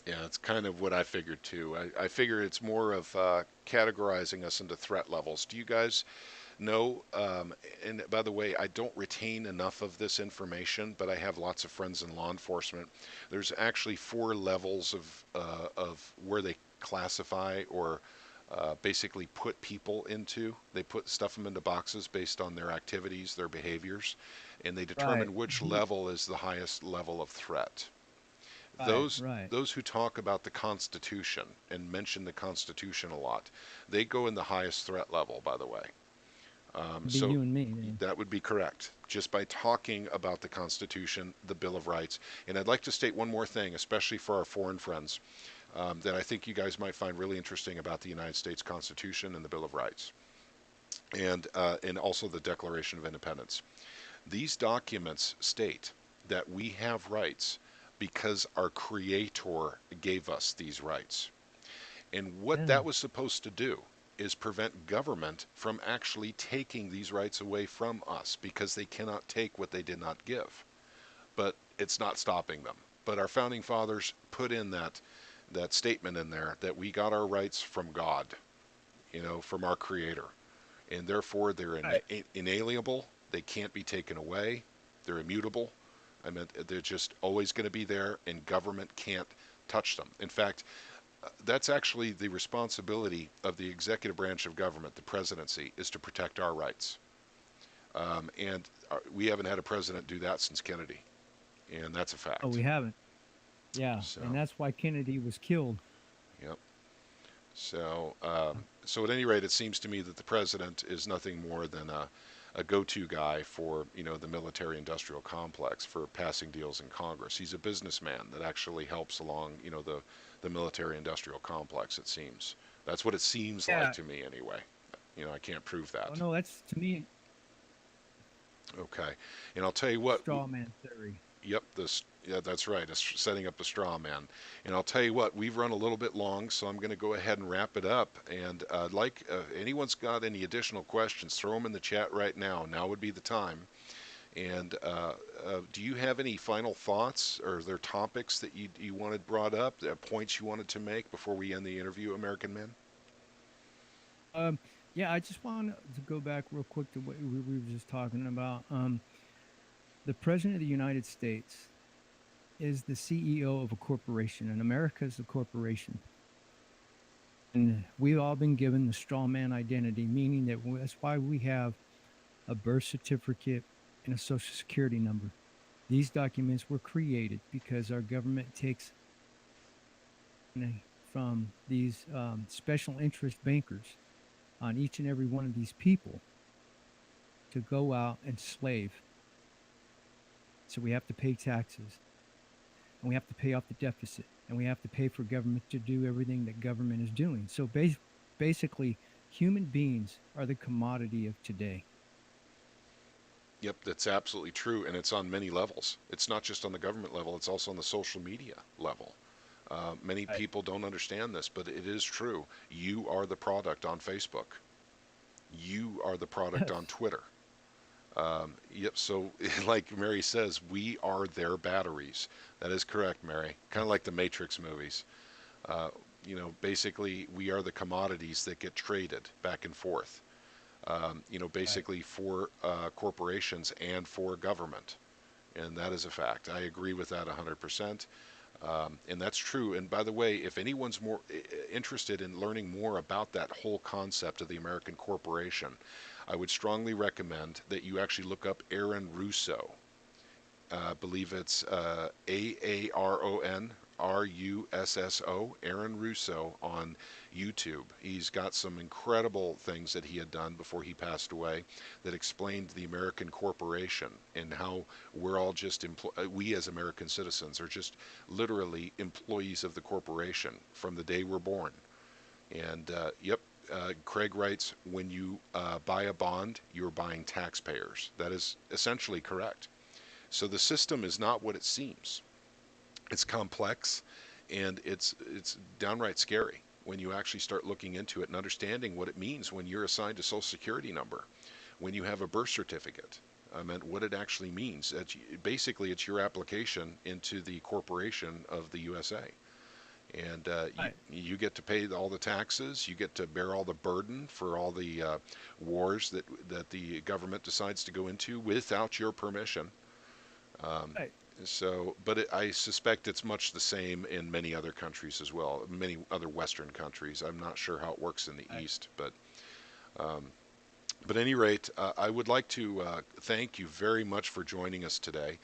Yeah, it's kind of what I figured too. I figure it's more of categorizing us into threat levels. Do you guys know? And by the way, I don't retain enough of this information, but I have lots of friends in law enforcement. There's actually four levels of where they classify or basically put people into. They stuff them into boxes based on their activities, their behaviors, and they Right. determine which Mhm. level is the highest level of threat. Right. those Right. those who talk about the Constitution and mention the Constitution a lot, they go in the highest threat level, by the way. Be So you and me then. that would be correct, just by talking about the Constitution, the Bill of Rights. And I'd like to state one more thing, especially for our foreign friends, that I think you guys might find really interesting about the United States Constitution and the Bill of Rights, and also the Declaration of Independence. These documents state that we have rights because our Creator gave us these rights. And what Yeah. that was supposed to do is prevent government from actually taking these rights away from us because they cannot take what they did not give. But it's not stopping them. But our founding fathers put in that statement in there that we got our rights from God, from our Creator, and therefore they're Right. inalienable. They can't be taken away. They're immutable. I mean, they're just always going to be there, and government can't touch them. In fact, that's actually the responsibility of the executive branch of government, the presidency, is to protect our rights. And we haven't had a president do that since Kennedy, and that's a Oh, fact. we haven't. Yeah. And So, that's why Kennedy was killed. yep. So at any rate, it seems to me that the president is nothing more than a go-to guy for the military-industrial complex for passing deals in Congress. He's a businessman that actually helps along the military-industrial complex. It seems that's what it seems like Yeah. to me anyway. I can't prove Oh that. no, that's to me Okay, and I'll tell you what. straw man theory. Yep, this. Yeah, that's right. It's setting up the straw man. And I'll tell you what, we've run a little bit long, so I'm going to go ahead and wrap it up. And like anyone's got any additional questions, throw them in the chat right now. Now would be the time. And do you have any final thoughts, or are there topics that you wanted brought up, points you wanted to make before we end the interview, American Man? Um, yeah, I just want to go back real quick to what we were just talking about. The president of the United States is the CEO of a corporation, and America is the corporation. And we've all been given the straw man identity, meaning that that's why we have a birth certificate and a social security number. These documents were created because our government takes money from these special interest bankers on each and every one of these people to go out and slave. So we have to pay taxes and we have to pay off the deficit and we have to pay for government to do everything that government is doing. So basically, human beings are the commodity of today. Yep, that's absolutely true, and it's on many levels. It's not just on the government level; it's also on the social media level. Many Right. people don't understand this, but it is true. You are the product on Facebook. You are the product on Yes. Twitter. Yep. So, like Mary says, we are their batteries. That is correct, Mary. Kind of Yes. like the Matrix movies. Uh, basically, we are the commodities that get traded back and forth. Right. Basically for corporations and for government. And that is a fact. I agree with that 100%. And that's true. And by the way, if anyone's more interested in learning more about that whole concept of the American corporation, I would strongly recommend that you actually look up Aaron Russo. I believe it's Aaron Russo, Aaron Russo on YouTube. He's got some incredible things that he had done before he passed away that explained the American corporation and how we're all just we as American citizens are just literally employees of the corporation from the day we're born. And yep, Craig writes, when you buy a bond, you're buying taxpayers. That is essentially correct. So the system is not what it seems. It's complex, and it's downright scary when you actually start looking into it and understanding what it means when you're assigned a social security number, when you have a birth certificate. I meant what it actually means. Basically, it's your application into the corporation of the USA. And Right. you get to pay all the taxes. You get to bear all the burden for all the wars that the government decides to go into without your permission. Um, Right. I suspect it's much the same in many other countries as well, many other Western countries. I'm not sure how it works in the Right. East, um, but at any rate, I would like to thank you very much for joining us today.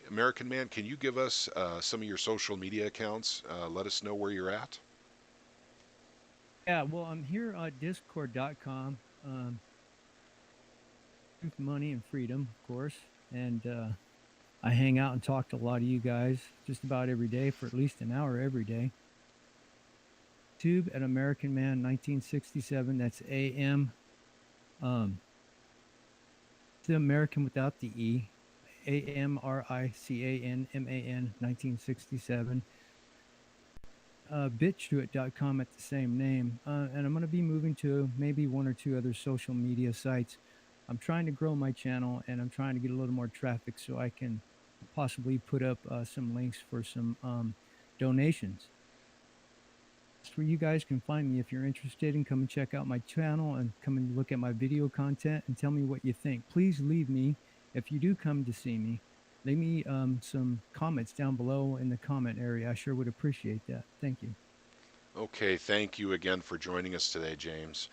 American Man, can you give us some of your social media accounts? Let us know where you're at. Yeah. Well, I'm here at discord.com. Truth, money, and freedom, of course. And I hang out and talk to a lot of you guys just about every day for at least an hour every day. YouTube at American Man 1967. That's AM. Um, the American without the E. AMRICANMAN 1967. Bitchute.com at the same name. And I'm going to be moving to maybe one or two other social media sites. I'm trying to grow my channel and I'm trying to get a little more traffic so I can possibly put up some links for some donations. That's where you guys can find me if you're interested and come and check out my channel and come and look at my video content and tell me what you think. Please leave me, if you do come to see me, leave me some comments down below in the comment area. I sure would appreciate that. Thank you. Okay, thank you again for joining us today, James.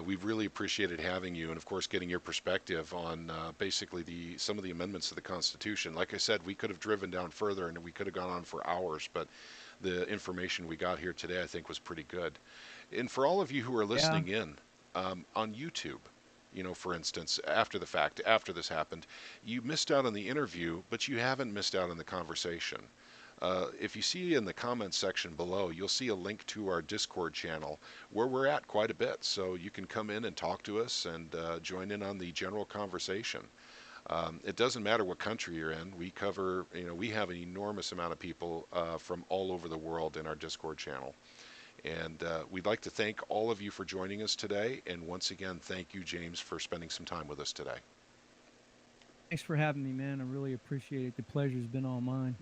We've really appreciated having you, and of course, getting your perspective on basically some of the amendments to the Constitution. Like I said, we could have driven down further, and we could have gone on for hours, but the information we got here today, I think, was pretty good. And for all of you who are Yeah. listening in on YouTube, for instance, after the fact, after this happened, you missed out on the interview, but you haven't missed out on the conversation. If you see in the comments section below, you'll see a link to our Discord channel where we're at quite a bit. So you can come in and talk to us and join in on the general conversation. It doesn't matter what country you're in. We have an enormous amount of people from all over the world in our Discord channel. And we'd like to thank all of you for joining us today. And once again, thank you, James, for spending some time with us today. Thanks for having me, man. I really appreciate it. The pleasure's been all mine.